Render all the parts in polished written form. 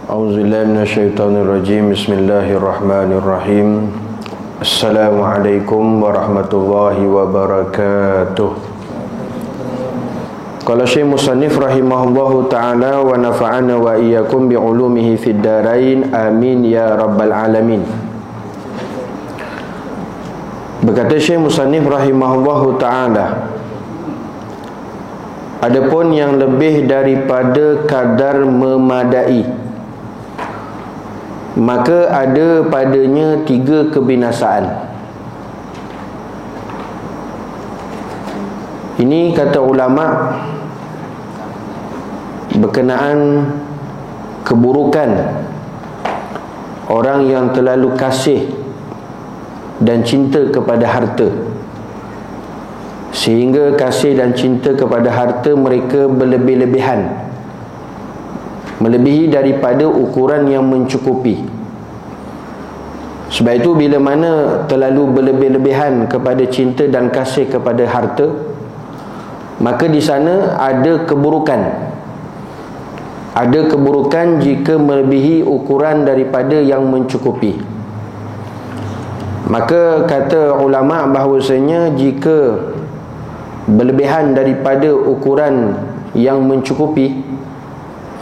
A'udzubillahi minasyaitonirrajim. Bismillahirrahmanirrahim. Assalamualaikum warahmatullahi wabarakatuh. Qala Syekh Musannif rahimahullahu ta'ala wa nafa'ana wa iyyakum bi'ulumihi fid darain. Amin ya rabbal alamin. Berkata Syekh Musannif rahimahullahu ta'ala, adapun yang lebih daripada kadar memadai, maka ada padanya 3 kebinasaan. Ini kata ulama berkenaan keburukan orang yang terlalu kasih dan cinta kepada harta, sehingga kasih dan cinta kepada harta mereka berlebih-lebihan, melebihi daripada ukuran yang mencukupi. Sebab itu bila mana terlalu berlebih-lebihan kepada cinta dan kasih kepada harta, maka di sana ada keburukan. Ada keburukan jika melebihi ukuran daripada yang mencukupi. Maka kata ulama bahawasanya jika berlebihan daripada ukuran yang mencukupi,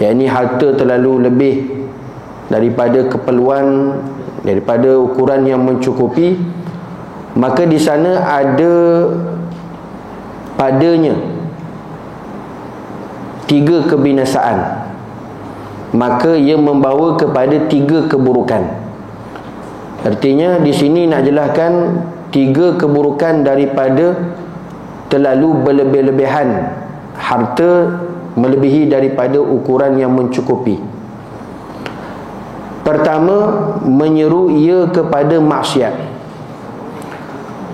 yakni harta terlalu lebih daripada keperluan, daripada ukuran yang mencukupi, maka di sana ada padanya 3 kebinasaan. Maka ia membawa kepada 3 keburukan. Artinya di sini nak jelaskan 3 keburukan daripada terlalu berlebih-lebihan harta melebihi daripada ukuran yang mencukupi. Pertama, menyeru ia kepada maksiat.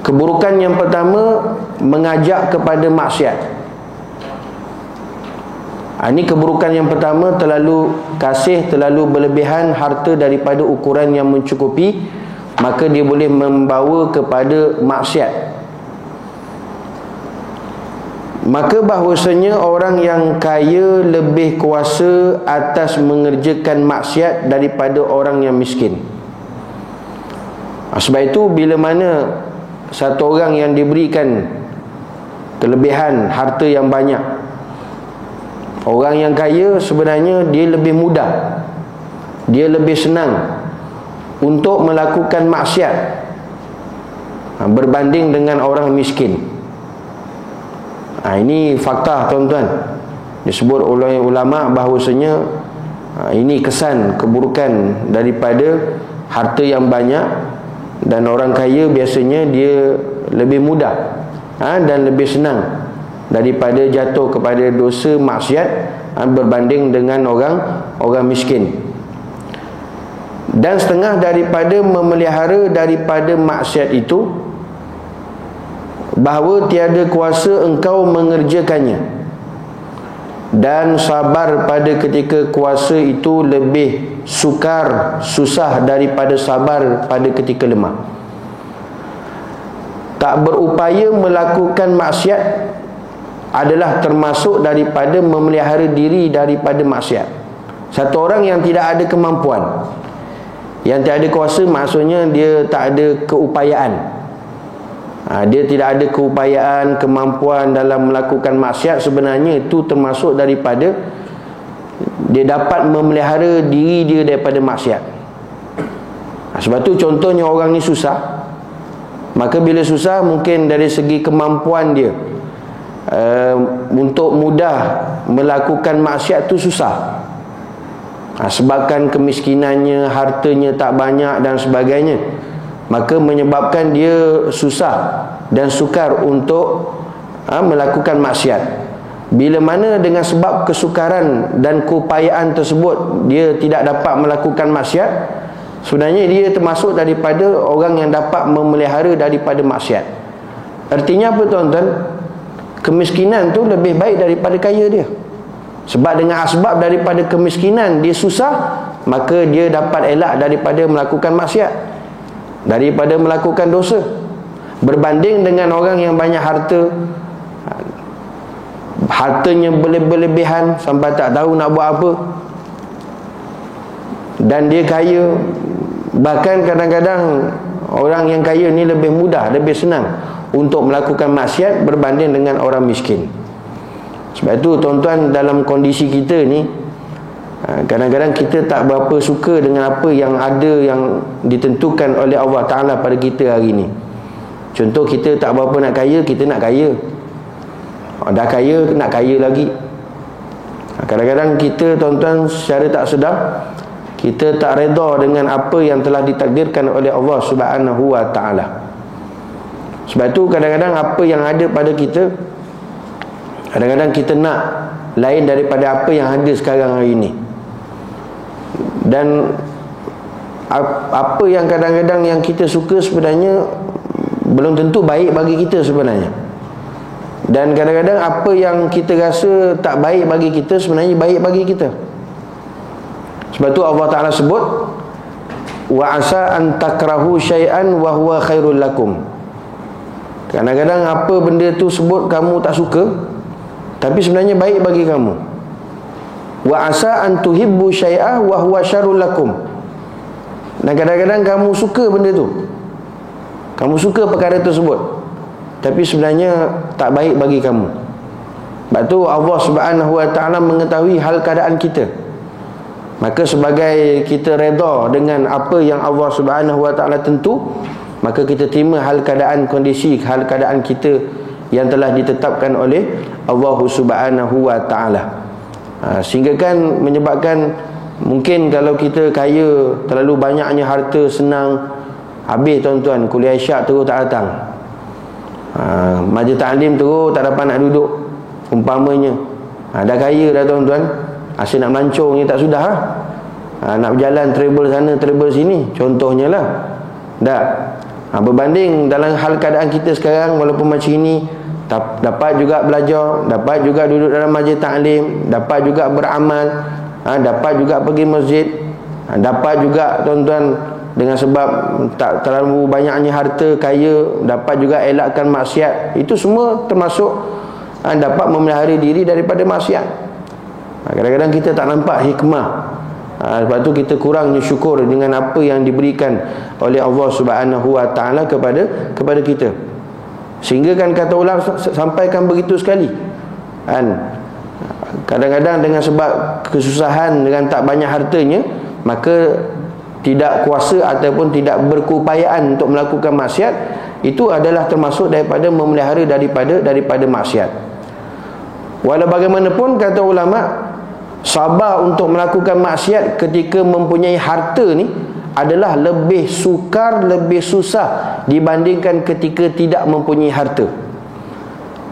Keburukan yang pertama, mengajak kepada maksiat. Ini keburukan yang pertama, terlalu kasih, terlalu berlebihan harta daripada ukuran yang mencukupi, maka dia boleh membawa kepada maksiat. Maka bahawasanya orang yang kaya lebih kuasa atas mengerjakan maksiat daripada orang yang miskin. Sebab itu bila mana satu orang yang diberikan kelebihan harta yang banyak, orang yang kaya sebenarnya dia lebih mudah, dia lebih senang untuk melakukan maksiat berbanding dengan orang miskin. Ini fakta tuan-tuan. Disebut oleh ulama bahawasanya ini kesan keburukan daripada harta yang banyak, dan orang kaya biasanya dia lebih mudah dan lebih senang daripada jatuh kepada dosa maksiat berbanding dengan orang miskin. Dan setengah daripada memelihara daripada maksiat itu, bahawa tiada kuasa engkau mengerjakannya, dan sabar pada ketika kuasa itu lebih sukar, susah daripada sabar pada ketika lemah. Tak berupaya melakukan maksiat adalah termasuk daripada memelihara diri daripada maksiat. Satu orang yang tidak ada kemampuan, yang tak ada kuasa, maksudnya dia tak ada keupayaan. Dia tidak ada keupayaan, kemampuan dalam melakukan maksiat, sebenarnya itu termasuk daripada dia dapat memelihara diri dia daripada maksiat. Sebab tu contohnya orang ni susah, maka bila susah mungkin dari segi kemampuan dia untuk mudah melakukan maksiat tu susah, sebabkan kemiskinannya, hartanya tak banyak dan sebagainya, maka menyebabkan dia susah dan sukar untuk melakukan maksiat. Bila mana dengan sebab kesukaran dan keupayaan tersebut dia tidak dapat melakukan maksiat, sebenarnya dia termasuk daripada orang yang dapat memelihara daripada maksiat. Artinya apa tuan-tuan? Kemiskinan tu lebih baik daripada kaya dia. Sebab dengan asbab daripada kemiskinan dia susah, maka dia dapat elak daripada melakukan maksiat, daripada melakukan dosa, berbanding dengan orang yang banyak harta, hartanya berlebihan sampai tak tahu nak buat apa. dan dia kaya. Bahkan kadang-kadang orang yang kaya ni lebih mudah, lebih senang untuk melakukan maksiat berbanding dengan orang miskin. Sebab itu tuan-tuan, dalam kondisi kita ni, kadang-kadang kita tak berapa suka dengan apa yang ada, yang ditentukan oleh Allah Ta'ala pada kita hari ni. Contoh, kita tak berapa nak kaya, kita nak kaya. Dah kaya, nak kaya lagi. Kadang-kadang kita, tuan-tuan, secara tak sedar, kita tak redha dengan apa yang telah ditakdirkan oleh Allah Subhanahu wa Ta'ala. Sebab itu kadang-kadang apa yang ada pada kita, kadang-kadang kita nak lain daripada apa yang ada sekarang hari ini. Dan apa yang kadang-kadang yang kita suka sebenarnya belum tentu baik bagi kita sebenarnya. Dan kadang-kadang apa yang kita rasa tak baik bagi kita sebenarnya baik bagi kita. Sebab tu Allah Ta'ala sebut, wa asa an takrahu syai'an wa huwa khairul lakum. Kadang-kadang apa benda tu sebut kamu tak suka, tapi sebenarnya baik bagi kamu. Wa asa an tuhibbu syai'a wa huwa syarrul lakum. Dan kadang-kadang kamu suka benda tu, kamu suka perkara tersebut, tapi sebenarnya tak baik bagi kamu. Sebab tu Allah Subhanahu wa Ta'ala mengetahui hal keadaan kita. Maka sebagai kita redha dengan apa yang Allah Subhanahu wa Ta'ala tentu, maka kita terima hal keadaan, kondisi, hal keadaan kita yang telah ditetapkan oleh Allah Subhanahu wa Ta'ala. Sehingga kan menyebabkan, mungkin kalau kita kaya, terlalu banyaknya harta, senang, habis tuan-tuan, kuliah isyak terus tak datang, majlis taklim terus tak dapat nak duduk, umpamanya. Dah kaya dah tuan-tuan, asyik nak melancong ni tak sudah lah. Nak berjalan travel sana travel sini, contohnya lah. Berbanding dalam hal keadaan kita sekarang, walaupun macam ini, dapat juga belajar, dapat juga duduk dalam majlis taklim, dapat juga beramal, dapat juga pergi masjid, dapat juga tuan-tuan, dengan sebab tak terlalu banyaknya harta, kaya, dapat juga elakkan maksiat. Itu semua termasuk dapat memelihara diri daripada maksiat. Kadang-kadang kita tak nampak hikmah. Sebab tu kita kurangnya syukur dengan apa yang diberikan oleh Allah Subhanahu wa Ta'ala kepada kita. Sehingga kan kata ulama sampaikan begitu sekali, kadang-kadang dengan sebab kesusahan, dengan tak banyak hartanya, maka tidak kuasa ataupun tidak berkeupayaan untuk melakukan maksiat. Itu adalah termasuk daripada memelihara daripada maksiat. Walau bagaimanapun, kata ulama, sabar untuk melakukan maksiat ketika mempunyai harta ni adalah lebih sukar, lebih susah dibandingkan ketika tidak mempunyai harta.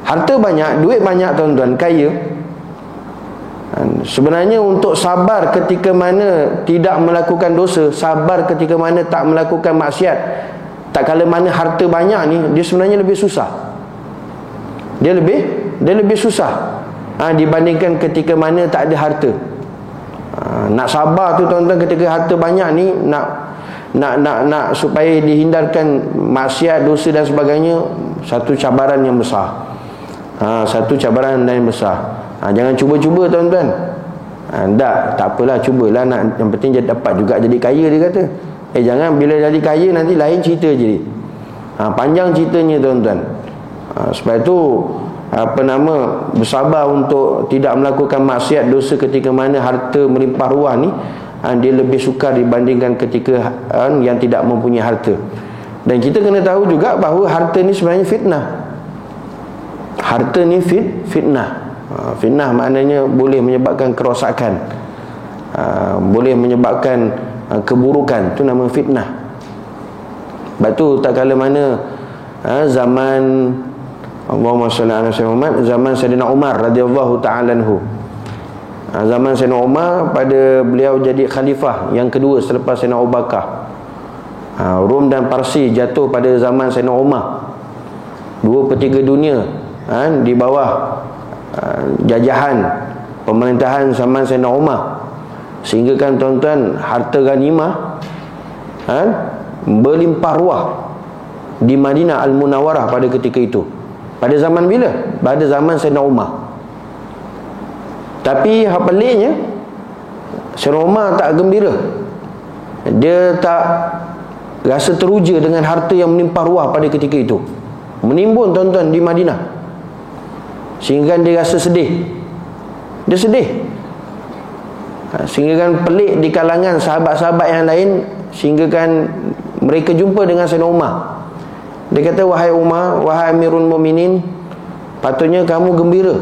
Harta banyak, duit banyak tuan-tuan, kaya, sebenarnya untuk sabar ketika mana tidak melakukan dosa, sabar ketika mana tak melakukan maksiat, tak kala mana harta banyak ni, dia sebenarnya lebih susah. Dia lebih susah dibandingkan ketika mana tak ada harta. Nak sabar tu tuan-tuan ketika harta banyak ni, nak supaya dihindarkan maksiat, dosa dan sebagainya, satu cabaran yang besar. Satu cabaran yang besar. Jangan cuba-cuba tuan-tuan. Tak apalah, cubalah, yang penting dia dapat juga jadi kaya, dia kata. Jangan, bila jadi kaya nanti lain cerita je. Panjang ceritanya tuan-tuan. Sebab itu bersabar untuk tidak melakukan maksiat, dosa ketika mana harta melimpah ruah ni, dia lebih sukar dibandingkan ketika yang tidak mempunyai harta. Dan kita kena tahu juga bahawa harta ni sebenarnya fitnah. Harta ni fitnah. Fitnah maknanya boleh menyebabkan kerosakan, boleh menyebabkan keburukan. Itu nama fitnah. Sebab tu tak kala mana zaman Allahumma salli ala sayyidina Muhammad, zaman Sayyidina Umar radhiyallahu ta'ala anhu, zaman Sayyidina Umar, pada beliau jadi khalifah yang kedua selepas Sayyidina Abu Bakar, Rom dan Parsi jatuh pada zaman Sayyidina Umar. 2/3 dunia di bawah jajahan pemerintahan zaman Sayyidina Umar. Sehingga kan tuan-tuan, harta ghanimah berlimpah ruah di Madinah Al-Munawwarah pada ketika itu. Pada zaman bila? Pada zaman Sayyidina Umar. Tapi hal peliknya, Sayyidina Umar tak gembira. dia tak rasa teruja dengan harta yang melimpah ruah pada ketika itu, menimbun tuan-tuan di Madinah, sehingga dia rasa sedih. Dia sedih, sehingga kan pelik di kalangan sahabat-sahabat yang lain, sehingga kan mereka jumpa dengan Sayyidina Umar. Dia kata, wahai Umar, wahai Amirul Mukminin, patutnya kamu gembira.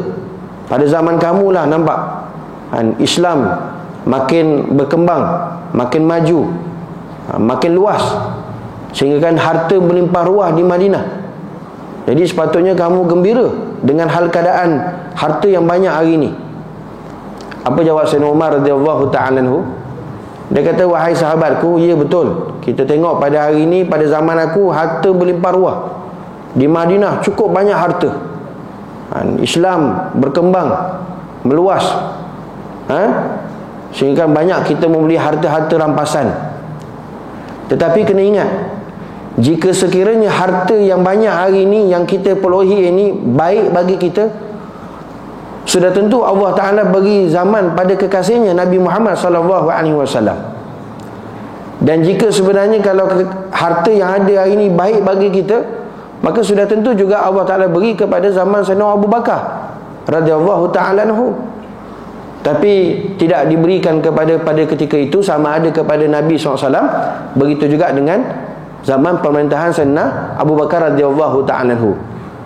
Pada zaman kamu lah nampak Islam makin berkembang, makin maju, makin luas, sehingga kan harta berlimpah ruah di Madinah. Jadi sepatutnya kamu gembira dengan hal keadaan harta yang banyak hari ini. Apa jawab Sayyidina Umar radhiyallahu ta'ala anhu? Dia kata, wahai sahabatku, ya betul, kita tengok pada hari ini, pada zaman aku, harta berlimpah ruah di Madinah, cukup banyak harta. Islam berkembang, meluas, sehingga banyak kita membeli harta-harta rampasan. Tetapi kena ingat, jika sekiranya harta yang banyak hari ini yang kita perolehi ini baik bagi kita, sudah tentu Allah Ta'ala bagi zaman pada kekasihnya Nabi Muhammad SAW. Dan jika sebenarnya kalau harta yang ada hari ini baik bagi kita, maka sudah tentu juga Allah Ta'ala beri kepada zaman Sayyidina Abu Bakar radhiyallahu ta'ala anhu. Tapi tidak diberikan pada ketika itu, sama ada kepada Nabi SAW. Begitu juga dengan zaman pemerintahan Sayyidina Abu Bakar radhiyallahu ta'ala anhu.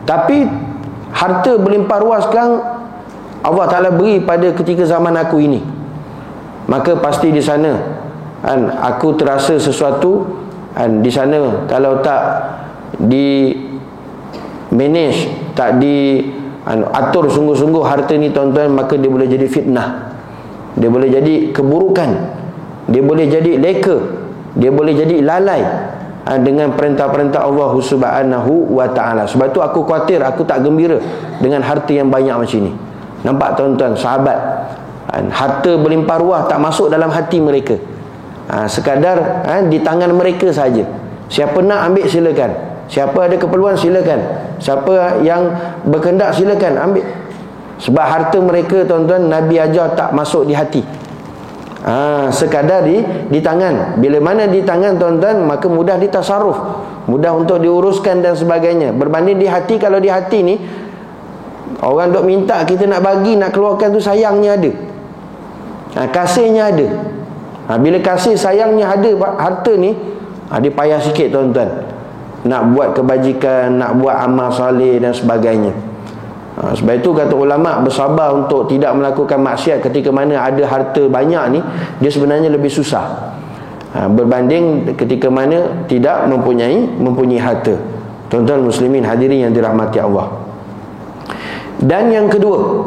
Tapi harta berlimpah ruah sekarang Allah Ta'ala beri pada ketika zaman aku ini, maka pasti di sana aku terasa sesuatu di sana. Kalau tak di manage, tak di atur sungguh-sungguh harta ni tuan-tuan, maka dia boleh jadi fitnah, dia boleh jadi keburukan, dia boleh jadi leka, dia boleh jadi lalai dengan perintah-perintah Allah Subhanahu wa ta'ala. Sebab tu aku khawatir, aku tak gembira dengan harta yang banyak macam ni. Nampak tuan-tuan, sahabat, harta berlimpah ruah tak masuk dalam hati mereka, sekadar di tangan mereka saja. Siapa nak ambil silakan, siapa ada keperluan silakan, siapa yang berkehendak silakan ambil. Sebab harta mereka tuan-tuan, Nabi ajar tak masuk di hati, sekadar di tangan. Bila mana di tangan tuan-tuan, maka mudah ditasarruf, mudah untuk diuruskan dan sebagainya. Berbanding di hati, kalau di hati ni orang duk minta, kita nak bagi, nak keluarkan tu sayangnya ada, kasihnya ada. Bila kasih sayangnya ada, harta ni dia payah sikit tuan-tuan, nak buat kebajikan, nak buat amal soleh dan sebagainya. Sebab itu kata ulama, bersabar untuk tidak melakukan maksiat ketika mana ada harta banyak ni, dia sebenarnya lebih susah berbanding ketika mana tidak mempunyai harta. Tuan-tuan muslimin hadirin yang dirahmati Allah. Dan yang kedua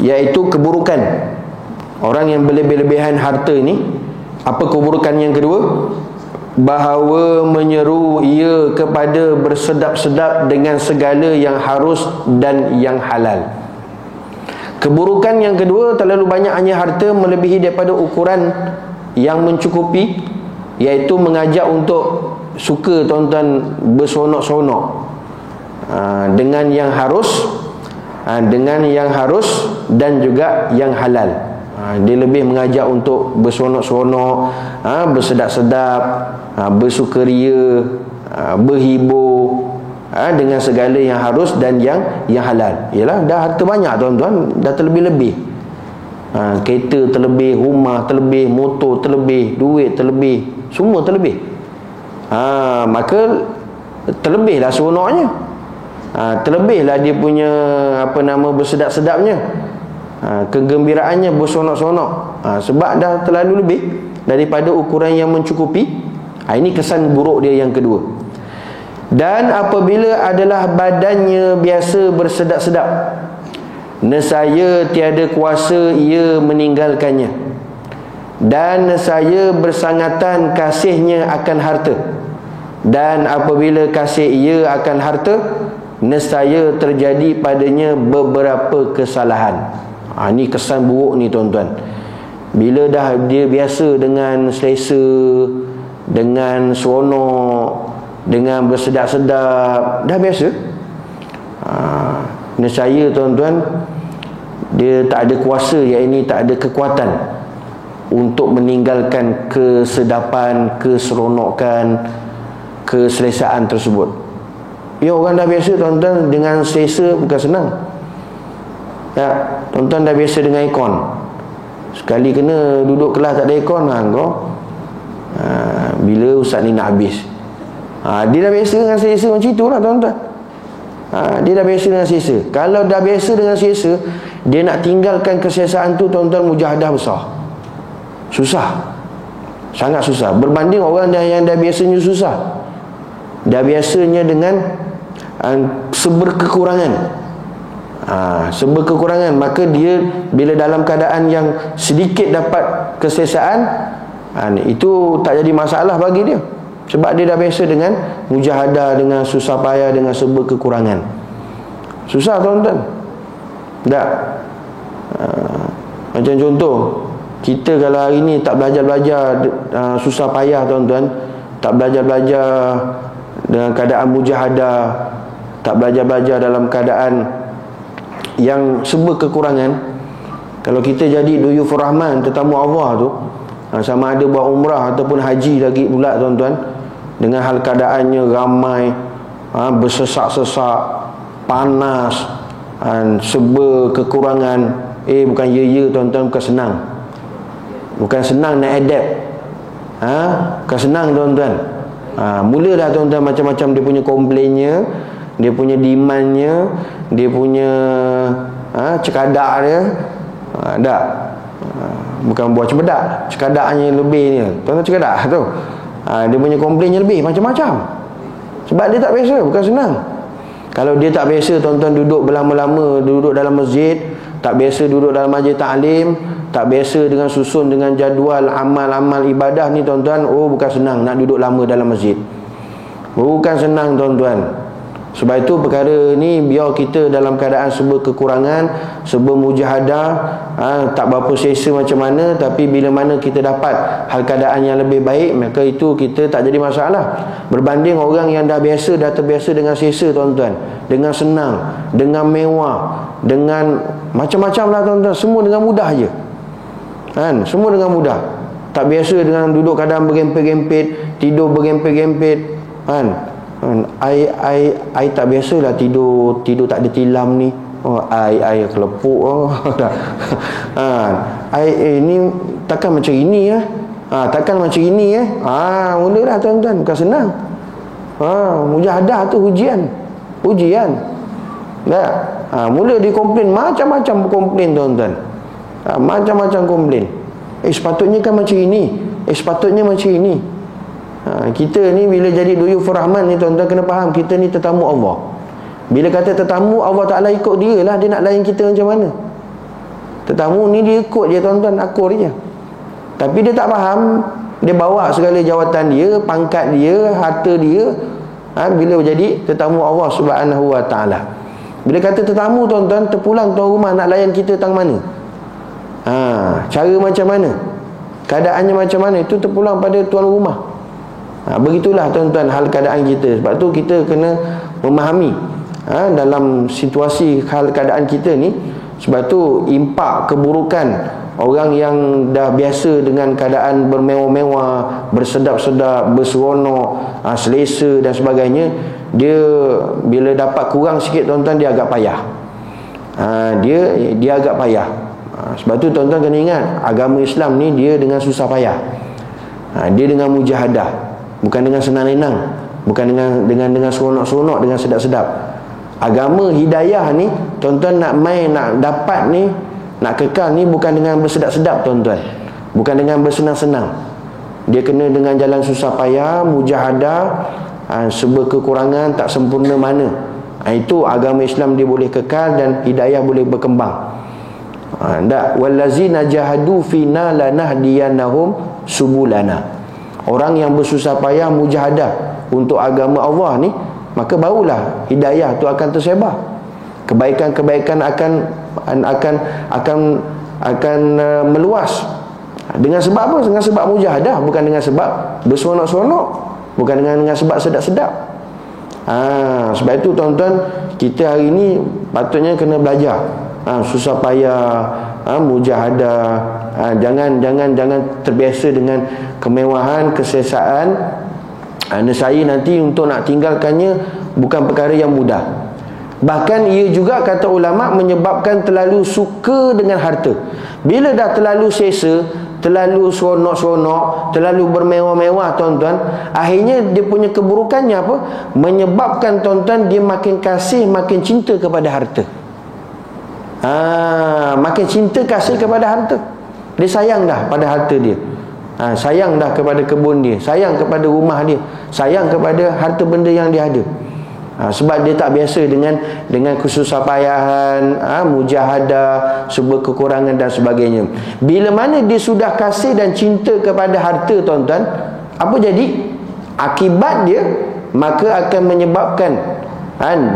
iaitu keburukan orang yang berlebih-lebihan harta ini. Apa keburukan yang kedua? Bahawa menyeru ia kepada bersedap-sedap dengan segala yang harus dan yang halal. Keburukan yang kedua, terlalu banyaknya harta melebihi daripada ukuran yang mencukupi, iaitu mengajak untuk suka tuan-tuan bersonok-sonok dengan yang harus, dan juga yang halal. Dia lebih mengajak untuk bersonok-sonok, bersedap-sedap, bersukaria, berhibur dengan segala yang harus dan yang halal. Yalah, dah harta banyak tuan-tuan, dah terlebih-lebih. Kereta terlebih, rumah terlebih, motor terlebih, duit terlebih, semua terlebih. Maka terlebihlah seronoknya, terlebihlah dia punya bersedap-sedapnya, kegembiraannya, bersonok-sonok, sebab dah terlalu lebih daripada ukuran yang mencukupi. Ini kesan buruk dia yang kedua. Dan apabila adalah badannya biasa bersedap-sedap, nescaya tiada kuasa ia meninggalkannya, dan nescaya bersangatan kasihnya akan harta. Dan apabila kasih ia akan harta, nescaya terjadi padanya beberapa kesalahan. Ini kesan buruk ni tuan-tuan. Bila dah dia biasa dengan selesa, dengan seronok, dengan bersedap-sedap, dah biasa, nescaya tuan-tuan, dia tak ada kuasa, iaitu tak ada kekuatan untuk meninggalkan kesedapan, keseronokan, keselesaan tersebut. Ya, orang dah biasa tuan-tuan dengan selesa bukan senang. Ya, tuan-tuan dah biasa dengan aircon. Sekali kena duduk kelas tak ada aircon, bila ustaz ni nak habis. Dia dah biasa dengan selesa macam itulah tuan-tuan. Dia dah biasa dengan selesa. Kalau dah biasa dengan selesa, dia nak tinggalkan keselesaan tu tuan-tuan, mujahadah besar. Susah. Sangat susah. Berbanding orang yang dah biasanya susah. Dah biasanya dengan seberkekurangan. Seberkekurangan, maka dia bila dalam keadaan yang sedikit dapat keselesaan, itu tak jadi masalah bagi dia. Sebab dia dah biasa dengan mujahadah, dengan susah payah, dengan serba kekurangan. Susah tuan-tuan. Tak? Macam contoh, kita kalau hari ni tak belajar-belajar, susah payah tuan-tuan, tak belajar-belajar dengan keadaan mujahadah, tak belajar-belajar dalam keadaan yang serba kekurangan, kalau kita jadi duyufur rahman, tetamu Allah tu, sama ada buat umrah ataupun haji lagi pula tuan-tuan, dengan hal keadaannya ramai, bersesak-sesak, panas, serba kekurangan. Bukan ya tuan-tuan, bukan senang. Bukan senang nak adapt. Bukan senang tuan-tuan. Mulalah tuan-tuan macam-macam dia punya komplainnya, dia punya demandnya, dia punya cekadak dia. Tak. Bukan buah cempedak, cekadaknya lebih ni. Tuan-tuan cekadak tu. Dia punya komplainnya lebih macam-macam. Sebab dia tak biasa, bukan senang. Kalau dia tak biasa tuan-tuan duduk berlama-lama, duduk dalam masjid, tak biasa duduk dalam majlis taklim, tak biasa dengan susun dengan jadual amal-amal ibadah ni tuan-tuan, bukan senang nak duduk lama dalam masjid. Bukan senang tuan-tuan. Sebab itu perkara ni biar kita dalam keadaan serba kekurangan, serba mujahadah, tak berapa selesa macam mana, tapi bila mana kita dapat hal keadaan yang lebih baik, maka itu kita tak jadi masalah. Berbanding orang yang dah biasa, dah terbiasa dengan selesa tuan-tuan, dengan senang, dengan mewah, dengan macam-macam lah tuan-tuan, semua dengan mudah je. Semua dengan mudah. Tak biasa dengan duduk keadaan bergempit-gempit, tidur bergempit-gempit. I tak biasalah tidur tak ada tilam ni. I kelepuk. Ini takkan macam ini takkan macam ini mulalah tuan-tuan, bukan senang. Mujahadah tu ujian. Tak? Mula dia komplain, macam-macam komplain tuan-tuan. Macam-macam komplain. Sepatutnya kan macam ini. Sepatutnya macam ini. Kita ni bila jadi duyufur rahman ni tuan-tuan kena faham, kita ni tetamu Allah. Bila kata tetamu, Allah Ta'ala ikut dia lah, dia nak layan kita macam mana. Tetamu ni dia ikut je tuan-tuan, akur je. Tapi dia tak faham, dia bawa segala jawatan dia, pangkat dia, harta dia, bila jadi tetamu Allah Subhanahu Wa Ta'ala. Bila kata tetamu tuan-tuan, terpulang tuan rumah nak layan kita tang mana, cara macam mana, keadaannya macam mana, itu terpulang pada tuan rumah. Begitulah tuan-tuan hal keadaan kita. Sebab tu kita kena memahami dalam situasi hal keadaan kita ni. Sebab tu impak keburukan orang yang dah biasa dengan keadaan bermewah-mewah, bersedap-sedap, berseronok, selesa dan sebagainya, dia bila dapat kurang sikit tuan-tuan, dia agak payah. Dia agak payah. Sebab tu tuan-tuan kena ingat, agama Islam ni dia dengan susah payah. Dia dengan mujahadah, bukan dengan senang-lenang, bukan dengan seronok-seronok, dengan sedap-sedap. Agama hidayah ni tuan-tuan nak main, nak dapat ni, nak kekal ni, bukan dengan bersedap-sedap tuan-tuan, bukan dengan bersenang-senang. Dia kena dengan jalan susah payah, mujahadah, serba kekurangan, tak sempurna mana. Itu agama Islam dia boleh kekal dan hidayah boleh berkembang. Wallazina jahadu fina lanahdiyannahum subulana. Orang yang bersusah payah mujahadah untuk agama Allah ni, maka barulah hidayah tu akan tersebar. Kebaikan-kebaikan akan meluas. Dengan sebab apa? Dengan sebab mujahadah, bukan dengan sebab berseronok-seronok, bukan dengan sebab sedap-sedap. Sebab itu tuan-tuan, kita hari ni patutnya kena belajar susah payah, mujahadah, Jangan terbiasa dengan kemewahan, kesesaan. Nescaya nanti untuk nak tinggalkannya bukan perkara yang mudah. Bahkan ia juga, kata ulama, menyebabkan terlalu suka dengan harta. Bila dah terlalu selesa, terlalu seronok-seronok, terlalu bermewah-mewah, tuan-tuan, akhirnya dia punya keburukannya apa? Menyebabkan, tuan-tuan, dia makin kasih, makin cinta kepada harta. Makin cinta, kasih kepada harta. Dia sayang dah pada harta dia. Sayang dah kepada kebun dia, sayang kepada rumah dia, sayang kepada harta benda yang dia ada. Sebab dia tak biasa dengan kesusahpayahan, mujahadah, sebuah kekurangan dan sebagainya. Bila mana dia sudah kasih dan cinta kepada harta, tuan-tuan, apa jadi? Akibat dia, maka akan menyebabkan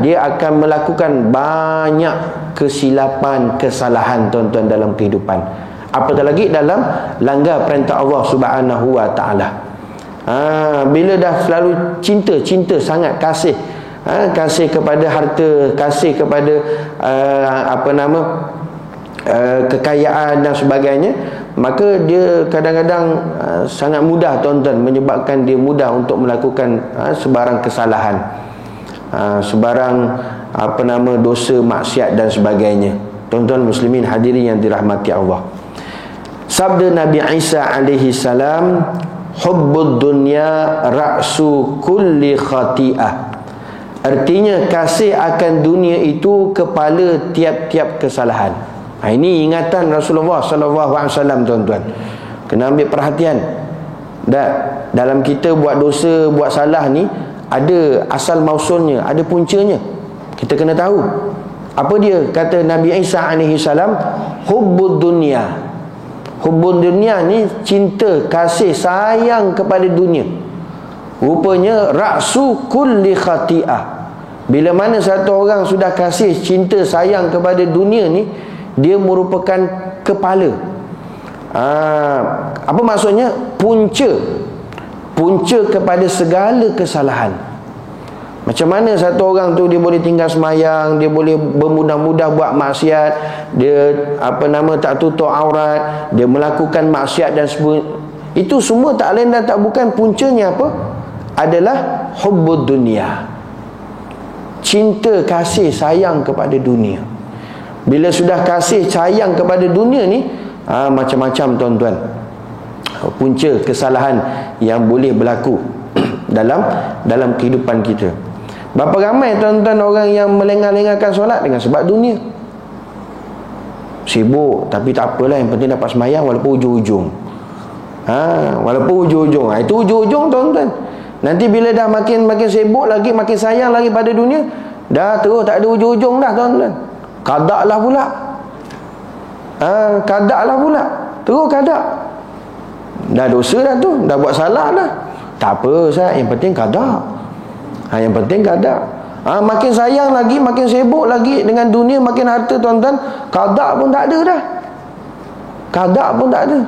dia akan melakukan banyak kesilapan, kesalahan, tuan-tuan, dalam kehidupan. Apatah lagi dalam langgar perintah Allah Subhanahu wa taala. Bila dah selalu cinta sangat, kasih, kasih kepada harta, kasih kepada kekayaan dan sebagainya, maka dia kadang-kadang sangat mudah, tuan-tuan, menyebabkan dia mudah untuk melakukan sebarang kesalahan, sebarang dosa, maksiat dan sebagainya. Tuan-tuan muslimin hadirin yang dirahmati Allah. Sabda Nabi Isa alaihi salam, hubbud dunya ra'su kulli khati'ah. Artinya kasih akan dunia itu kepala tiap-tiap kesalahan. Ini ingatan Rasulullah sallallahu alaihi wasallam, tuan-tuan. Kena ambil perhatian. Dalam kita buat dosa, buat salah ni ada asal mausulnya, ada puncanya. Kita kena tahu. Apa dia? Kata Nabi Isa alaihi salam, hubbud dunya. Hubbun dunia ni cinta, kasih, sayang kepada dunia. Rupanya ra'su kulli khati'ah. Bila mana satu orang sudah kasih, cinta, sayang kepada dunia ni, dia merupakan kepala. Apa maksudnya? Punca kepada segala kesalahan. Macam mana satu orang tu dia boleh tinggal semayang, dia boleh bermudah-mudah buat maksiat, dia tak tutup aurat, dia melakukan maksiat dan sebagainya. Itu semua tak lain dan tak bukan puncanya apa? Adalah hubbud dunia. Cinta, kasih, sayang kepada dunia. Bila sudah kasih, sayang kepada dunia ni, macam-macam, tuan-tuan, punca kesalahan yang boleh berlaku dalam kehidupan kita. Berapa ramai, tuan-tuan, orang yang melengah-lengahkan solat dengan sebab dunia. Sibuk, tapi tak apalah, yang penting dapat semayang walaupun ujung-ujung. Walaupun ujung-ujung. Itu ujung-ujung, tuan-tuan. Nanti bila dah makin sibuk lagi, makin sayang lagi pada dunia, dah terus tak ada ujung-ujung dah, tuan-tuan. Kadak lah pula. Kadak lah pula. Terus kadak. Dah dosa dah tu, dah buat salah dah. Tak apa, Ustaz, yang penting kadak. Yang penting kadak. Makin sayang lagi, makin sibuk lagi dengan dunia, makin harta, tuan-tuan, kadak pun tak ada dah. Kadak pun tak ada.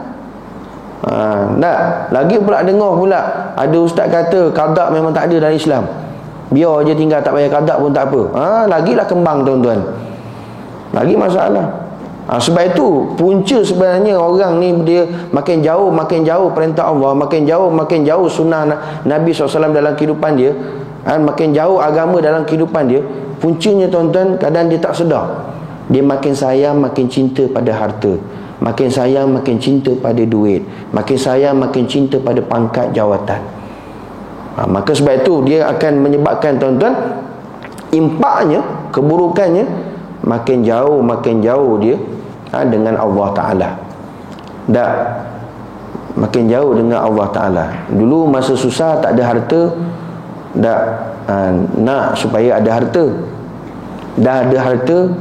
Lagi pula dengar pula ada ustaz kata kadak memang tak ada dalam Islam. Biar je tinggal, tak payah kadak pun tak apa. Lagilah kembang, tuan-tuan. Lagi masalah. Sebab itu punca sebenarnya orang ni, dia makin jauh perintah Allah, makin jauh sunnah Nabi SAW dalam kehidupan dia, makin jauh agama dalam kehidupan dia, puncanya, tuan-tuan, kadang dia tak sedar. Dia makin sayang, makin cinta pada harta, makin sayang, makin cinta pada duit, makin sayang, makin cinta pada pangkat jawatan. Maka sebab itu dia akan menyebabkan, tuan-tuan, impaknya, keburukannya makin jauh dia dengan Allah Ta'ala. Makin jauh dengan Allah Ta'ala. Dulu masa susah tak ada harta, nak supaya ada harta. Dah ada harta,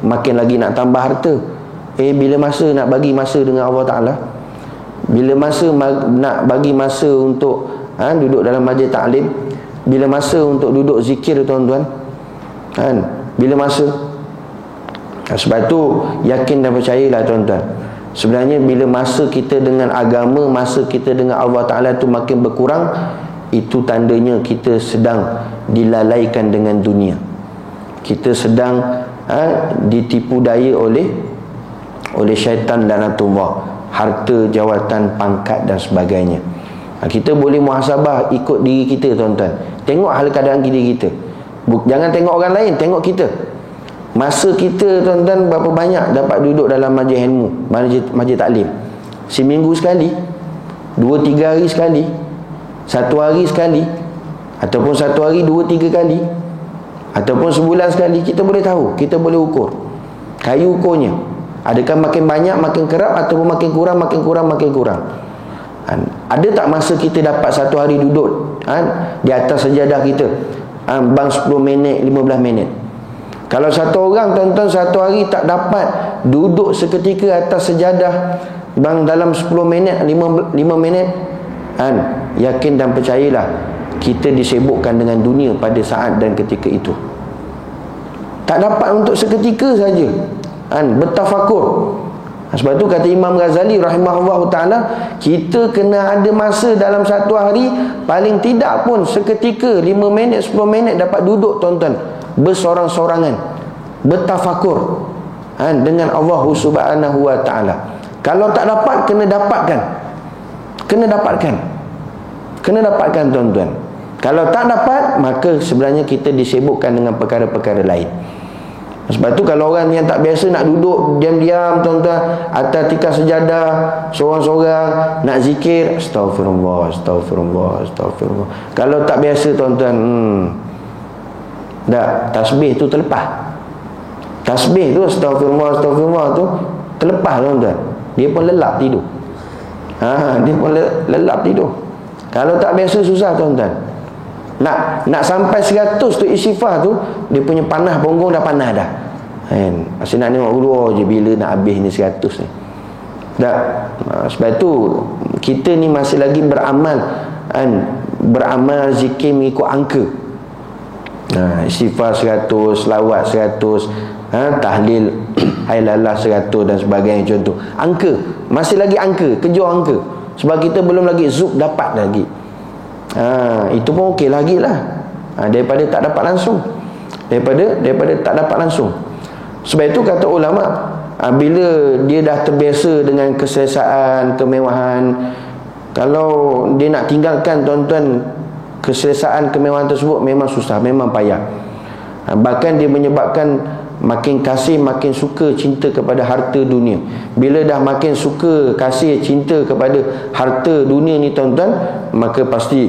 makin lagi nak tambah harta. Bila masa nak bagi masa dengan Allah Ta'ala? Bila masa nak bagi masa untuk duduk dalam majlis ta'lim? Bila masa untuk duduk zikir, tuan-tuan? Bila masa? Sebab tu yakin dan percayalah, tuan-tuan, sebenarnya bila masa kita dengan agama, masa kita dengan Allah Ta'ala tu makin berkurang, itu tandanya kita sedang dilalaikan dengan dunia. Kita sedang ditipu daya oleh oleh syaitan laknatullah, harta, jawatan, pangkat dan sebagainya. Kita boleh muhasabah ikut diri kita tuan-tuan. Tengok hal keadaan diri kita. Jangan tengok orang lain, tengok kita. Masa kita tuan-tuan berapa banyak dapat duduk dalam majlis ilmu, majlis taklim? Seminggu sekali, 2-3 hari sekali, 1 hari sekali, ataupun 1 hari 2-3 kali, ataupun sebulan sekali. Kita boleh tahu, kita boleh ukur. Kayu ukurnya, adakah makin banyak makin kerap, ataupun makin kurang makin kurang makin kurang. Ada tak masa kita dapat 1 hari duduk di atas sejadah kita, bang 10 minit 15 minit? Kalau satu orang tuan-tuan 1 hari tak dapat duduk seketika atas sejadah bang dalam 10 minit 5 minit, yakin dan percayalah, kita disibukkan dengan dunia pada saat dan ketika itu. Tak dapat untuk seketika saja bertafakur. Sebab tu kata Imam Ghazali rahimahullah ta'ala, kita kena ada masa dalam 1 hari, paling tidak pun seketika 5 minit 10 minit dapat duduk tuan-tuan, bersorang-sorangan, bertafakur dengan Allah subhanahu wa ta'ala. Kalau tak dapat, kena dapatkan. Kena dapatkan tuan-tuan. Kalau tak dapat, maka sebenarnya kita disibukkan dengan perkara-perkara lain. Sebab tu kalau orang yang tak biasa nak duduk diam-diam tuan-tuan atas tikar sejadah seorang-seorang nak zikir, astagfirullah. Kalau tak biasa tuan-tuan, dah tasbih tu terlepas. Tasbih tu astagfirullah tu terlepas tuan-tuan. Dia pun lelap tidur. Dia pun lelap tidur. Kalau tak biasa susah tuan-tuan. Nak sampai 100 tu istighfar tu, dia punya panah punggung dah panas dah. Asyik nak tengok dulu je bila nak habis ni 100 ni. Sebab tu kita ni masih lagi beramal, beramal zikir mengikut angka. Istighfar 100, selawat 100, tahlil hailallah 100 dan sebagainya. Contoh angka, masih lagi angka, kejar angka. Sebab kita belum lagi zub dapat lagi. Itu pun okey lagi lah, daripada tak dapat langsung, daripada tak dapat langsung. Sebab itu kata ulama, bila dia dah terbiasa dengan keselesaan, kemewahan, kalau dia nak tinggalkan tuan-tuan keselesaan, kemewahan tersebut memang susah, memang payah. Bahkan dia menyebabkan makin kasih, makin suka, cinta kepada harta dunia. Bila dah makin suka, kasih, cinta kepada harta dunia ni tuan-tuan, maka pasti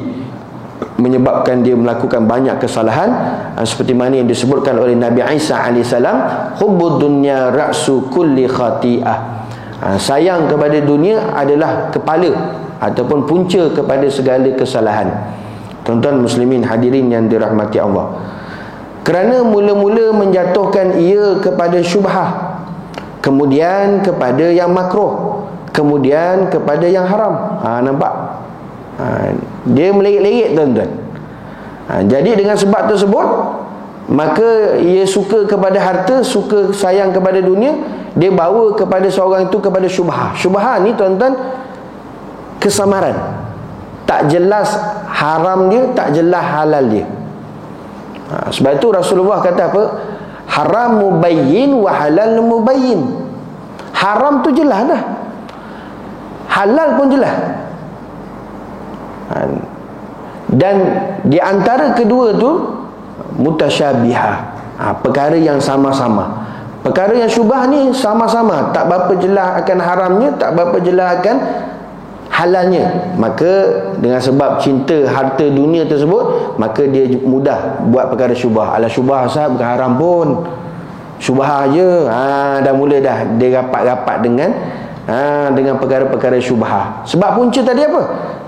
menyebabkan dia melakukan banyak kesalahan, seperti mana yang disebutkan oleh Nabi Isa AS, hubbud dunya ra'su kulli khati'ah. Sayang kepada dunia adalah kepala ataupun punca kepada segala kesalahan. Tuan-tuan muslimin hadirin yang dirahmati Allah, kerana mula-mula menjatuhkan ia kepada syubhah, kemudian kepada yang makruh, kemudian kepada yang haram. Nampak? Dia melirik-lirik tuan-tuan. Jadi dengan sebab tersebut, maka ia suka kepada harta, suka sayang kepada dunia, dia bawa kepada seorang itu kepada syubhah. Syubhah ni tuan-tuan, kesamaran. Tak jelas haram dia, tak jelas halal dia. Sebab itu Rasulullah kata apa? Haram mubayyin wa halal mubayyin. Haram tu jelas dah, halal pun jelas. Dan di antara kedua tu mutasyabihah, perkara yang sama-sama. Perkara yang syubhah ni sama-sama, tak berapa jelas akan haramnya, tak berapa jelas akan halalnya. Maka dengan sebab cinta harta dunia tersebut, maka dia mudah buat perkara syubhah. Alah syubhah sah, bukan haram pun, syubhah je. Dah mula dah dia rapat-rapat dengan perkara-perkara syubhah. Sebab punca tadi apa?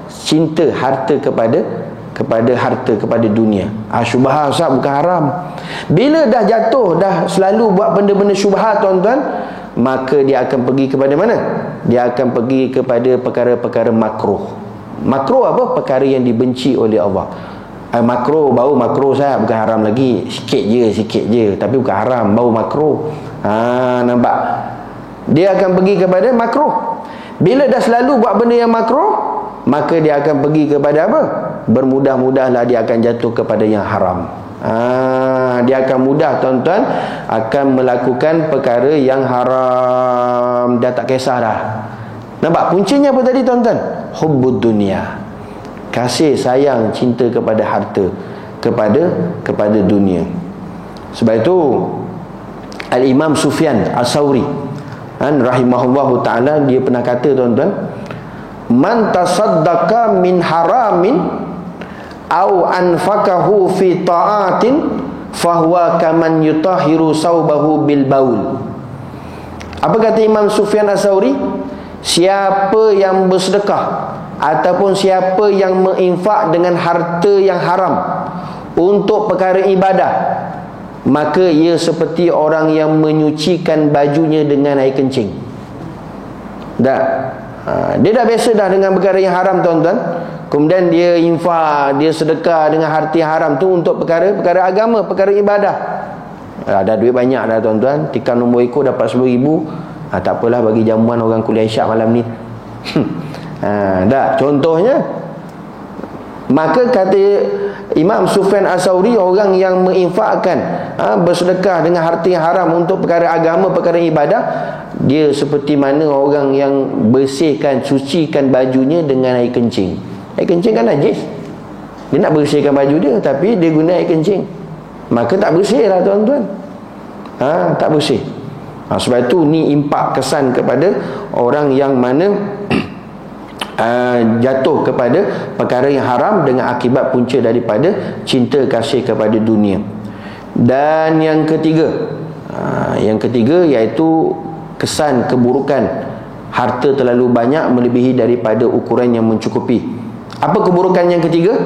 Cinta harta kepada harta, kepada dunia. Syubhah sah, bukan haram. Bila dah jatuh, dah selalu buat benda-benda syubhah tuan-tuan, maka dia akan pergi kepada mana? Dia akan pergi kepada perkara-perkara makruh. Makruh apa? Perkara yang dibenci oleh Allah. Makruh, bau makruh saya, bukan haram lagi. Sikit je, tapi bukan haram, bau makruh. Nampak? Dia akan pergi kepada makruh. Bila dah selalu buat benda yang makruh, maka dia akan pergi kepada apa? Bermudah-mudahlah dia akan jatuh kepada yang haram. Dia akan mudah tuan-tuan akan melakukan perkara yang haram. Dah tak kisah dah. Nampak puncanya apa tadi tuan-tuan? Hubbud dunia, kasih sayang cinta kepada harta, kepada dunia. Sebab itu Al-Imam Sufyan As-Sauri rahimahullahu ta'ala, dia pernah kata tuan-tuan, man tasaddaqa min haramin au anfaqahu fi ta'atin fahuwa kaman yutahiru saubahu bil baul. Apa kata Imam Sufyan As-Sauri? Siapa yang bersedekah ataupun siapa yang menginfak dengan harta yang haram untuk perkara ibadah, maka ia seperti orang yang menyucikan bajunya dengan air kencing. Dia dah biasa dah dengan perkara yang haram tuan-tuan, kemudian dia infak, dia sedekah dengan harta yang haram tu untuk perkara agama, perkara ibadah. Ada duit banyak dah tuan-tuan, tikam nombor ekor dapat 10,000. Tak apalah, bagi jamuan orang kuliah isyak malam ni. Contohnya. Maka kata Imam Sufyan As-Sauri, orang yang menginfakkan, bersedekah dengan harta yang haram untuk perkara agama, perkara ibadah, dia seperti mana orang yang bersihkan, sucikan bajunya dengan air kencing. Air kencing kan najis. Dia nak bersihkan baju dia, tapi dia guna air kencing, maka tak bersih lah tuan-tuan. Tak bersih. Sebab itu ni impak kesan kepada orang yang mana jatuh kepada perkara yang haram dengan akibat punca daripada cinta kasih kepada dunia. Dan yang ketiga iaitu kesan keburukan harta terlalu banyak melebihi daripada ukuran yang mencukupi. Apa keburukan yang ketiga?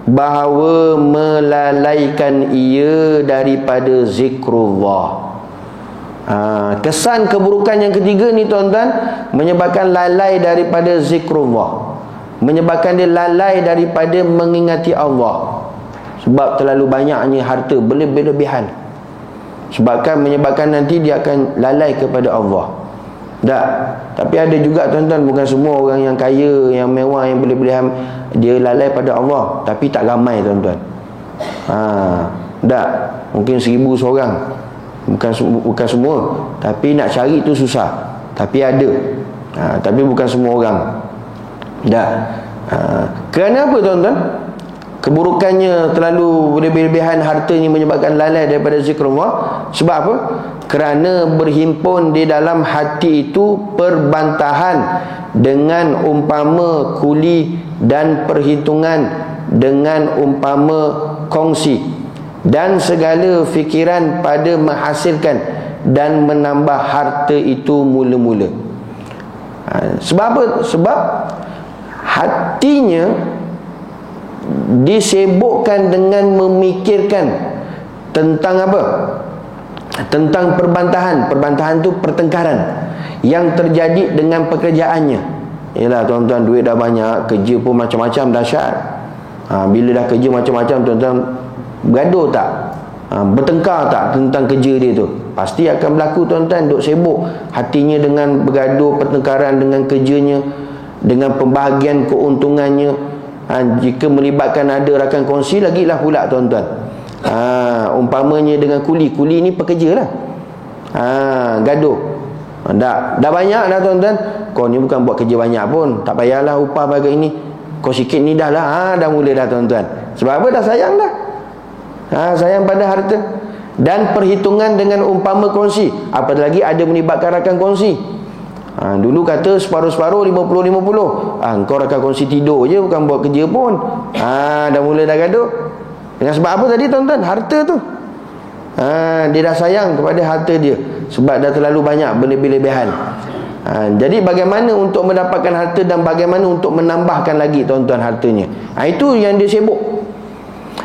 Bahawa melalaikan ia daripada zikrullah. Kesan keburukan yang ketiga ni tuan-tuan, menyebabkan lalai daripada zikrullah, menyebabkan dia lalai daripada mengingati Allah. Sebab terlalu banyaknya harta, berlebihan, menyebabkan nanti dia akan lalai kepada Allah. Tapi ada juga tuan-tuan, bukan semua orang yang kaya, yang mewah, yang berlebihan dia lalai pada Allah. Tapi tak ramai tuan-tuan. Mungkin 1,000 seorang, bukan semua. Tapi nak cari tu susah, tapi ada. Tapi bukan semua orang. Kerana apa tuan-tuan? Keburukannya terlalu berlebihan hartanya menyebabkan lalai daripada zikrullah. Sebab apa? Kerana berhimpun di dalam hati itu perbantahan dengan umpama kuli dan perhitungan dengan umpama kongsi, dan segala fikiran pada menghasilkan dan menambah harta itu mula-mula. Sebab apa? Sebab hatinya disibukkan dengan memikirkan tentang apa? Tentang perbantahan. Perbantahan tu pertengkaran yang terjadi dengan pekerjaannya. Yalah tuan-tuan, duit dah banyak, kerja pun macam-macam, dahsyat. Bila dah kerja macam-macam tuan-tuan, bergaduh tak? Bertengkar tak tentang kerja dia tu? Pasti akan berlaku tuan-tuan. Duk sibuk hatinya dengan bergaduh, pertengkaran dengan kerjanya, dengan pembahagian keuntungannya. Jika melibatkan ada rakan kongsi, lagilah pula tuan-tuan. Umpamanya dengan kuli ni pekerja lah. Gaduh. Dah banyak dah tuan-tuan. Kau ni bukan buat kerja banyak pun, tak payahlah upah bagi ini, kau sikit ni dah lah. Dah mula dah tuan-tuan. Sebab apa? Dah sayang dah. Sayang pada harta. Dan perhitungan dengan umpama kongsi, apalagi ada melibatkan rakan kongsi. Dulu kata separuh-separuh, 50-50. Kau rakan kongsi tidur je, bukan buat kerja pun. Dah mula dah gaduh. Dengan sebab apa tadi tuan-tuan? Harta tu. Dia dah sayang kepada harta dia, sebab dah terlalu banyak, berlebih-lebihan. Jadi bagaimana untuk mendapatkan harta dan bagaimana untuk menambahkan lagi tuan-tuan hartanya. Itu yang dia sibuk.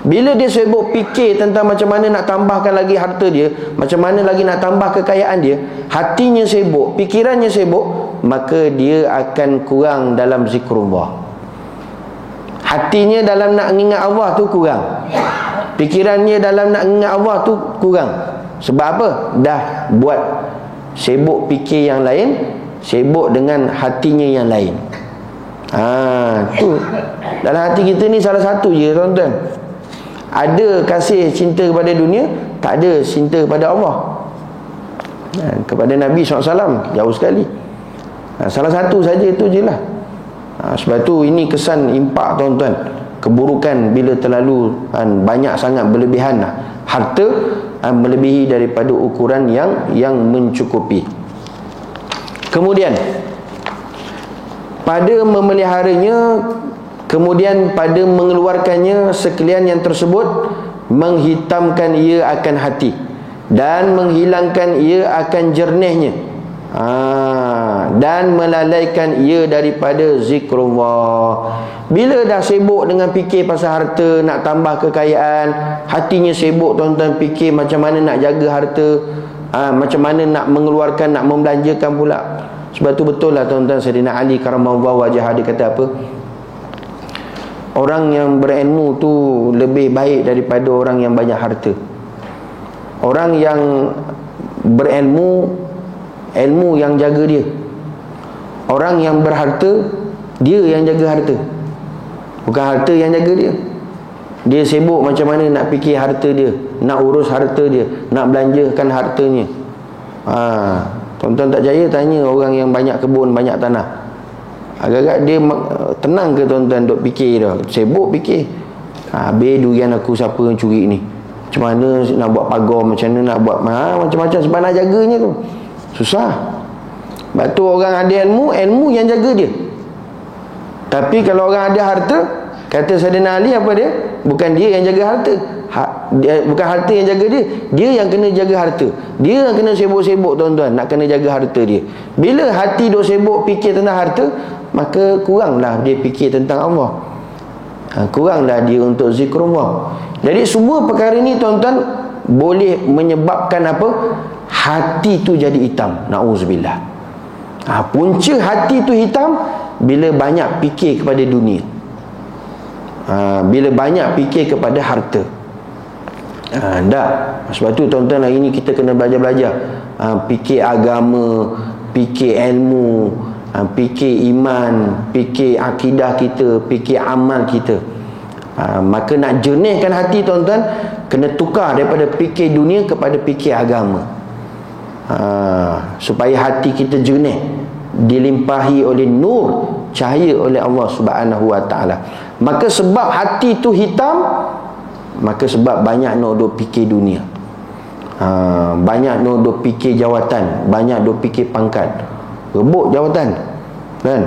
Bila dia sibuk fikir tentang macam mana nak tambahkan lagi harta dia, macam mana lagi nak tambah kekayaan dia, hatinya sibuk, fikirannya sibuk, maka dia akan kurang dalam zikrullah. Hatinya dalam nak ingat Allah tu kurang, fikirannya dalam nak ingat Allah tu kurang. Sebab apa? Dah buat sibuk fikir yang lain, sibuk dengan hatinya yang lain. Tu dalam hati kita ni salah satu je tuan-tuan. Ada kasih cinta kepada dunia, tak ada cinta kepada Allah. Kepada Nabi SAW jauh sekali. Salah satu saja itu je lah. Sebab tu ini kesan impak, tuan-tuan. Keburukan bila terlalu banyak sangat berlebihan lah. Harta melebihi daripada ukuran yang mencukupi. Kemudian pada memeliharanya, kemudian pada mengeluarkannya sekalian yang tersebut menghitamkan ia akan hati dan menghilangkan ia akan jernihnya, dan melalaikan ia daripada zikrullah. Bila dah sibuk dengan fikir pasal harta, nak tambah kekayaan, hatinya sibuk, tuan-tuan, fikir macam mana nak jaga harta, macam mana nak mengeluarkan, nak membelanjakan pula. Sebab tu betul lah, tuan-tuan, Sayyidina Ali karamallahu wajhah, dia kata apa? Orang yang berilmu tu lebih baik daripada orang yang banyak harta. Orang yang berilmu, ilmu yang jaga dia. Orang yang berharta, dia yang jaga harta, bukan harta yang jaga dia. Dia sibuk macam mana nak fikir harta dia, nak urus harta dia, nak belanjakan hartanya. Tuan-tuan tak percaya, tanya orang yang banyak kebun, banyak tanah. Agak-agak dia tenang ke, tuan-tuan, duk fikir dah, sibuk fikir. Habis durian aku siapa yang curi ni, macam mana nak buat pagar, macam mana nak buat macam-macam, sebab nak jaganya tu susah. Sebab tu orang ada ilmu, ilmu yang jaga dia. Tapi kalau orang ada harta, kata Sayyidina Ali apa dia? Bukan dia yang jaga harta, bukan harta yang jaga dia, dia yang kena jaga harta. Dia yang kena sibuk-sibuk, tuan-tuan, nak kena jaga harta dia. Bila hati duk sibuk fikir tentang harta, maka kuranglah dia fikir tentang Allah, kuranglah dia untuk zikrullah. Jadi semua perkara ni, tuan-tuan, boleh menyebabkan apa? Hati tu jadi hitam. Na'udzubillah. Punca hati tu hitam bila banyak fikir kepada dunia, bila banyak fikir kepada harta. Tak. Sebab tu, tuan-tuan, hari ni kita kena belajar-belajar, fikir agama, fikir ilmu, fikir iman, fikir akidah kita, fikir amal kita. Maka nak jernihkan hati, tuan-tuan, kena tukar daripada fikir dunia kepada fikir agama, supaya hati kita jernih, dilimpahi oleh nur, cahaya oleh Allah Subhanahu wa ta'ala. Maka sebab hati tu hitam, maka sebab banyak nak duk fikir dunia, banyak nak duk fikir jawatan, banyak duk fikir pangkat, rebut jawatan, kan?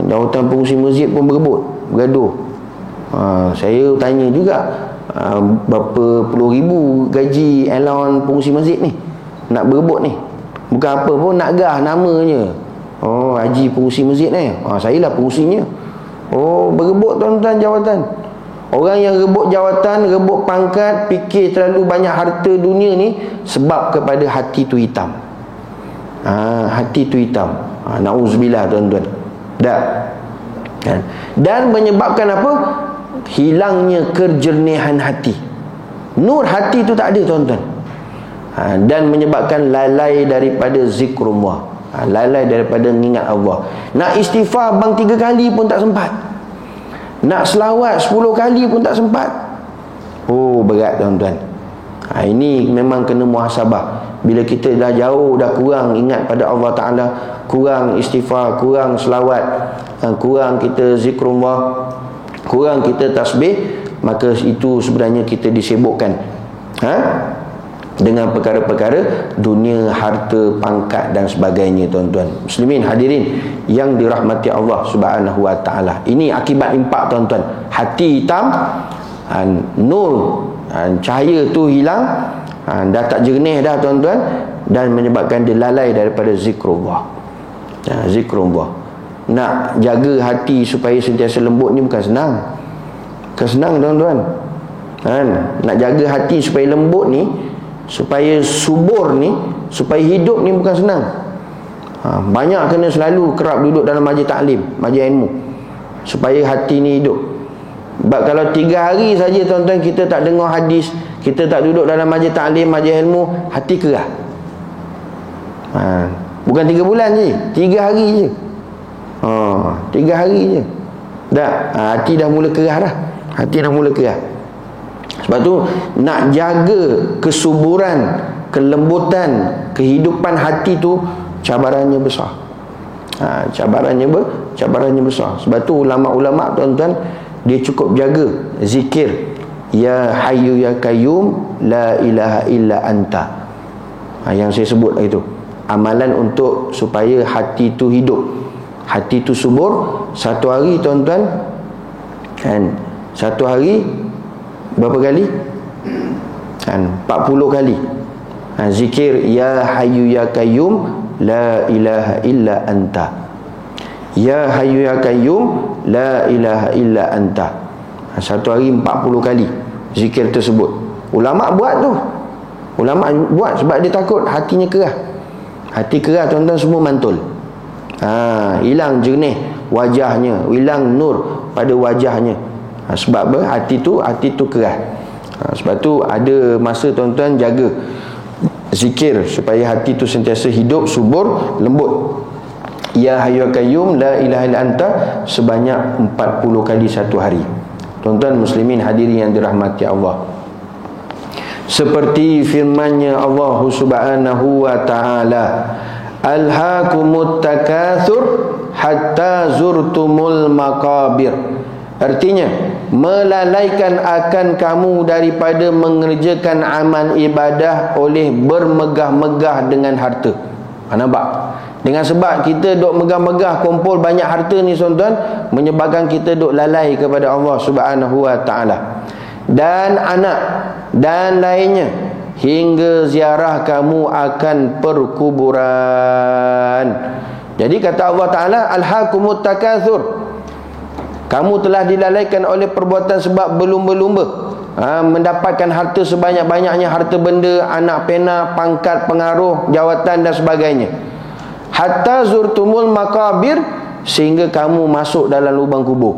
Jawatan pengurusi masjid pun berebut, bergaduh. Saya tanya juga, berapa puluh ribu gaji allowance pengurusi masjid ni, nak berebut ni. Bukan apa pun, nak gah namanya. Haji pengurusi masjid ni, saya lah pengurusinya. Berebut, tuan-tuan, jawatan. Orang yang rebut jawatan, rebut pangkat, fikir terlalu banyak harta dunia ni, sebab kepada hati tu hitam. Hati tu hitam. Na'udzubillah, tuan-tuan. Dan menyebabkan apa? Hilangnya kejernihan hati. Nur hati tu tak ada, tuan-tuan. Dan menyebabkan lalai daripada zikrullah, lalai daripada mengingat Allah. Nak istighfar bang 3 kali pun tak sempat, nak selawat 10 kali pun tak sempat. Berat, tuan-tuan. Ini memang kena muhasabah. Bila kita dah jauh, dah kurang ingat pada Allah Ta'ala, kurang istighfar, kurang selawat, kurang kita zikrullah, kurang kita tasbih, maka itu sebenarnya kita disibukkan dengan perkara-perkara dunia, harta, pangkat dan sebagainya, tuan-tuan. Muslimin hadirin yang dirahmati Allah Subhanahu wa ta'ala. Ini akibat impak, tuan-tuan. Hati hitam, nur, cahaya tu hilang, dah tak jernih dah, tuan-tuan, dan menyebabkan dia lalai daripada zikrullah. Zikrullah. Nak jaga hati supaya sentiasa lembut ni bukan senang. Bukan senang, tuan-tuan. Nak jaga hati supaya lembut ni, supaya subur ni, supaya hidup ni bukan senang. Banyak kena selalu kerap duduk dalam majlis taklim, majlis ilmu, supaya hati ni hidup. Sebab kalau 3 hari saja, tuan-tuan, kita tak dengar hadis, kita tak duduk dalam majlis taklim, majlis ilmu, hati kerah. Bukan 3 bulan je, 3 hari je. 3 hari je dah, hati dah mula kerah dah. Hati dah mula kerah. Sebab tu nak jaga kesuburan, kelembutan kehidupan hati tu cabarannya besar. Cabarannya besar. Sebab tu ulama-ulama tuan-tuan, dia cukup jaga zikir ya hayyu ya qayyum la ilaha illa anta. Yang saya sebut itu amalan untuk supaya hati tu hidup, hati tu subur. Satu hari tuan-tuan, kan, satu hari berapa kali? 40 kali zikir ya hayyu ya qayyum la ilaha illa anta. Ya hayyu ya qayyum la ilaha illa anta. Satu hari 40 kali zikir tersebut. Ulama buat tu. Ulama buat sebab dia takut hatinya kerah. Hati kerah tuan-tuan semua mantul. Hilang jernih wajahnya, hilang nur pada wajahnya. Sebab apa? Hati tu kerah. Sebab tu ada masa tuan-tuan jaga zikir supaya hati tu sentiasa hidup, subur, lembut. Ya hayyu qayyum la ilaha illa anta sebanyak 40 kali satu hari. Tuan-tuan muslimin hadirin yang dirahmati Allah, seperti firman-Nya Allah Subhanahu wa taala, alhaakumut takatsur hatta zurtumul maqabir. Artinya, melalaikan akan kamu daripada mengerjakan amal ibadah oleh bermegah-megah dengan harta. Nampak? Dengan sebab kita duk megah-megah kumpul banyak harta ni tuan-tuan, menyebabkan kita duk lalai kepada Allah Subhanahu wa taala. Dan anak dan lainnya, hingga ziarah kamu akan perkuburan. Jadi kata Allah Ta'ala, alhaakumut takatsur, kamu telah dilalaikan oleh perbuatan sebab berlumba-lumba, mendapatkan harta sebanyak-banyaknya, harta benda, anak pena, pangkat, pengaruh, jawatan dan sebagainya. Hatta zurtumul maqabir, sehingga kamu masuk dalam lubang kubur.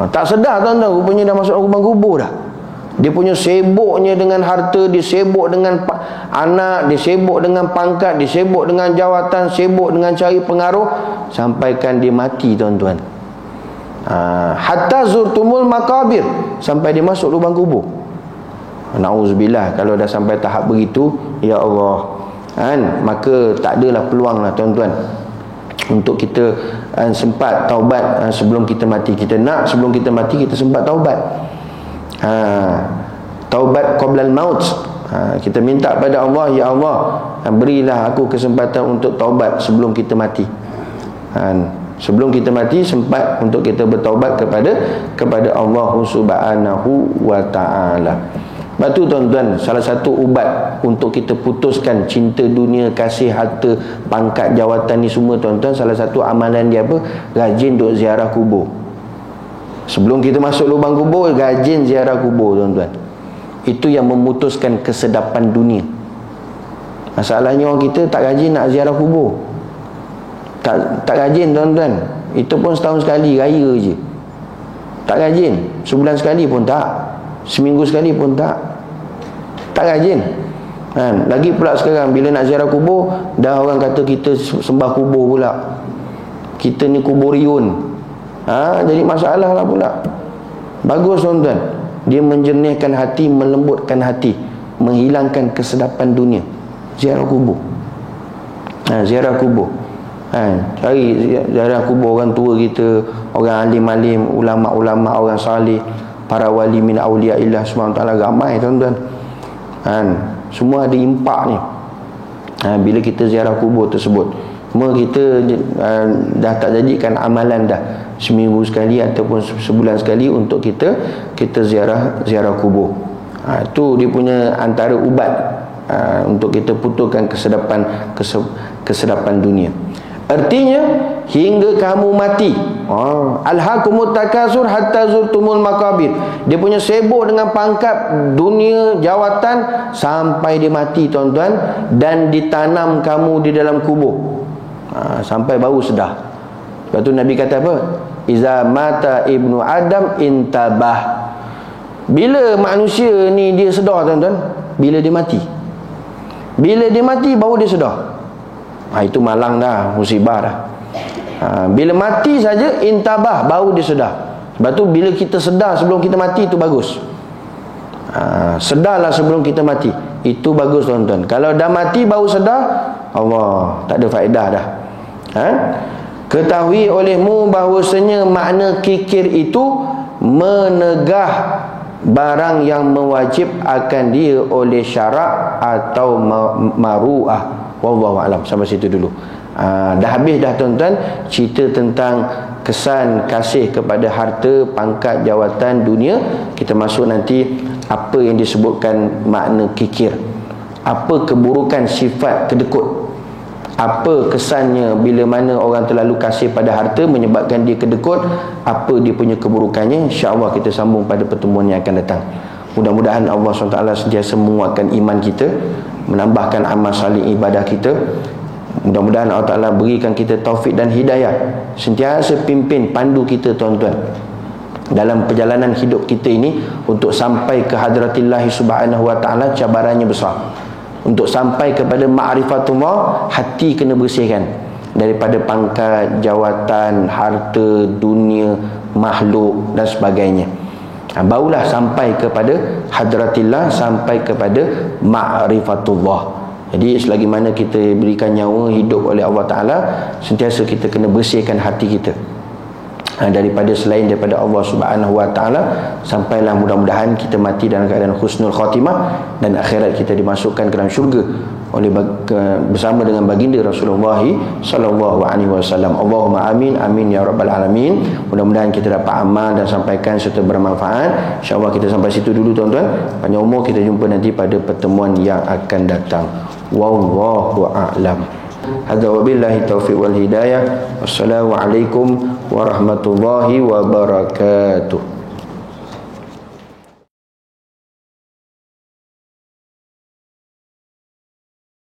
Tak sedar tuan-tuan, rupanya dah masuk lubang kubur dah. Dia punya sibuknya dengan harta, dia sibuk dengan anak, dia sibuk dengan pangkat, dia sibuk dengan jawatan, sibuk dengan cari pengaruh, sampaikan dia mati tuan-tuan. Hatta zurtumul maqabir, sampai dia masuk lubang kubur. Na'udzubillah, kalau dah sampai tahap begitu, ya Allah, maka tak adalah peluang lah tuan-tuan untuk kita sempat taubat sebelum kita mati. Kita nak sebelum kita mati kita sempat taubat. Taubat qablal maut. Kita minta pada Allah, ya Allah, berilah aku kesempatan untuk taubat sebelum kita mati. Sebelum kita mati sempat untuk kita bertaubat kepada Allah Subhanahu wa taala. Sebab tu tuan-tuan, salah satu ubat untuk kita putuskan cinta dunia, kasih harta, pangkat, jawatan ni semua tuan-tuan, salah satu amalan dia apa? Rajin duk ziarah kubur. Sebelum kita masuk lubang kubur, rajin ziarah kubur tuan-tuan. Itu yang memutuskan kesedapan dunia. Masalahnya orang kita tak rajin nak ziarah kubur. Tak rajin tuan-tuan. Itu pun setahun sekali, raya je. Tak rajin. Sebulan sekali pun tak. Seminggu sekali pun tak. Tak rajin. Lagi pula sekarang bila nak ziarah kubur, dah orang kata kita sembah kubur pula. Kita ni kuburiun. Jadi masalah lah pula. Bagus tuan-tuan, dia menjernihkan hati, melembutkan hati, menghilangkan kesedapan dunia. Ziarah kubur. Ziarah kubur. Cari ziarah kubur orang tua kita, orang alim-alim, ulama-ulama, orang salih, para wali min auliyaillah SWT, ramai tuan-tuan. Semua ada impak ni. Bila kita ziarah kubur tersebut, semua kita dah tak jadikan amalan dah, seminggu sekali ataupun sebulan sekali untuk kita ziarah kubur. Itu dia punya antara ubat untuk kita putuskan kesedapan dunia. Artinya hingga kamu mati. Alhaakumut takatsur hatta zurtumul maqabir. Dia punya sibuk dengan pangkat, dunia, jawatan sampai dia mati tuan-tuan, dan ditanam kamu di dalam kubur. Sampai baru sedar. Sebab tu Nabi kata apa? Iza mata ibnu Adam intabah. Bila manusia ni dia sedar tuan-tuan? Bila dia mati. Bila dia mati baru dia sedar. Itu malang dah, musibah dah. Bila mati saja intabah baru dia sedar. Sebab tu bila kita sedar sebelum kita mati itu bagus. Sedarlah sebelum kita mati. Itu bagus tuan-tuan. Kalau dah mati baru sedar, Allah, tak ada faedah dah. Ketahui olehmu bahawasanya makna kikir itu menegah barang yang mewajib akan dia oleh syarak atau maru'ah. Wallahu a'lam. Sampai situ dulu. Dah habis dah tuan-tuan cerita tentang kesan kasih kepada harta, pangkat, jawatan, dunia. Kita masuk nanti apa yang disebutkan makna kikir, apa keburukan sifat kedekut, apa kesannya bila mana orang terlalu kasih pada harta menyebabkan dia kedekut, apa dia punya keburukannya. InsyaAllah kita sambung pada pertemuan yang akan datang. Mudah-mudahan Allah SWT sentiasa menguatkan iman kita, menambahkan amal salih ibadah kita. Mudah-mudahan Allah Ta'ala berikan kita taufik dan hidayah, sentiasa pimpin, pandu kita tuan-tuan dalam perjalanan hidup kita ini untuk sampai ke hadratillah subhanahu wa ta'ala. Cabarannya besar. Untuk sampai kepada ma'rifatullah, hati kena bersihkan daripada pangkat, jawatan, harta, dunia, makhluk dan sebagainya. Barulah sampai kepada hadratillah, sampai kepada ma'rifatullah. Jadi selagi mana kita berikan nyawa hidup oleh Allah Ta'ala, sentiasa kita kena bersihkan hati kita daripada selain daripada Allah Subhanahu Wa Ta'ala, sampailah mudah-mudahan kita mati dalam keadaan husnul khatimah dan akhirat kita dimasukkan ke dalam syurga oleh bersama dengan baginda Rasulullah sallallahu alaihi wasallam. Allahumma amin, amin ya rabbal alamin. Mudah-mudahan kita dapat amal dan sampaikan serta bermanfaat. InsyaAllah kita sampai situ dulu tuan-tuan. Panjang umur, kita jumpa nanti pada pertemuan yang akan datang. Wallahu a'lam. Hadza wabillahi taufiq wal hidayah. Wassalamualaikum warahmatullahi wabarakatuh.